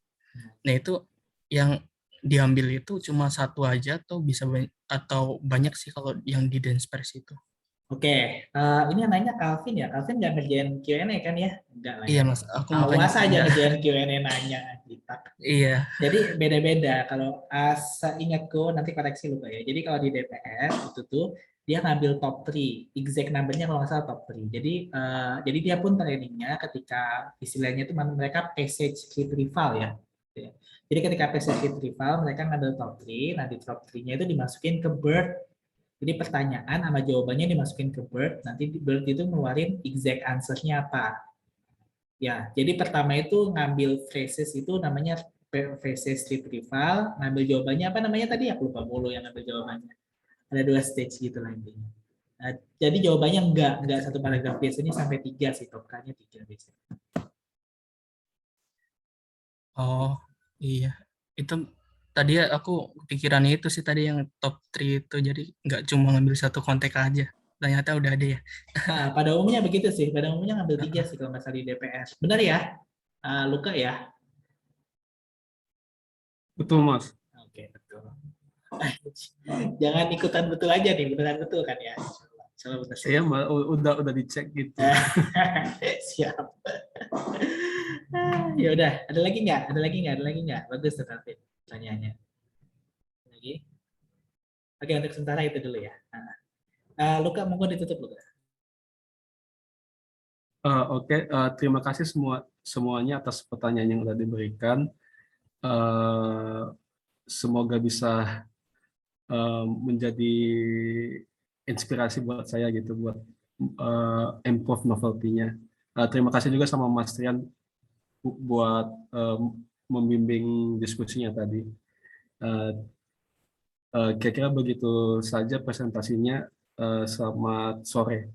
Nah, itu yang diambil itu cuma satu aja atau bisa atau banyak sih kalau yang di Densperse itu. oke, ini yang nanya Calvin ya. Calvin nggak ngerjain Q&A kan ya? Enggak lah Iya ya. Mas, aku makanya Awas aja tanya. ngerjain Q&A nanya. Gitu. Iya. Jadi beda-beda. Kalau seingatku nanti koreksi lupa ya. Jadi kalau di DPS itu tuh dia ngambil top 3, exact number-nya kalau nggak salah top 3. Jadi dia pun trainingnya ketika istilahnya itu mereka passage retrieval ya. Jadi ketika passage retrieval mereka ngambil top 3, nah di top 3-nya itu dimasukin ke BERT. Jadi pertanyaan sama jawabannya dimasukin ke BERT, nanti BERT itu ngeluarin exact answer-nya apa. Ya, jadi pertama itu ngambil phrases itu namanya phrases retrieval, ngambil jawabannya apa namanya tadi? Aku lupa mulu yang ngambil jawabannya. Ada 2 stage gitu lah intinya. Nah, jadi jawabannya enggak satu paragraf, biasanya sampai 3 sih, top K-nya 3 biasanya. Oh, iya. Itu tadi aku pikirannya itu sih tadi yang top 3 itu, jadi nggak cuma ngambil satu konteks aja. Ternyata udah ada ya. Nah, pada umumnya begitu sih, pada umumnya ngambil 3 sih kalau masalah di DPS. Benar ya? Luka ya? Betul, Mas. Oke, betul. Jangan ikutan betul aja nih, beneran betul kan ya? Insyaallah benar. Iya, Mas, udah dicek gitu. Siap. Ya udah, ada lagi nggak? Ada lagi nggak? Ada lagi nggak? Bagus tuh Calvin pertanyaannya. Lagi? Oke, untuk sementara itu dulu ya. Luka, monggo ditutup Luka. Oke, terima kasih semuanya atas pertanyaan yang sudah diberikan. Semoga bisa menjadi inspirasi buat saya gitu, buat improve novelty-nya. Terima kasih juga sama Mas Trian buat membimbing diskusinya tadi. Kira-kira begitu saja presentasinya. Selamat sore.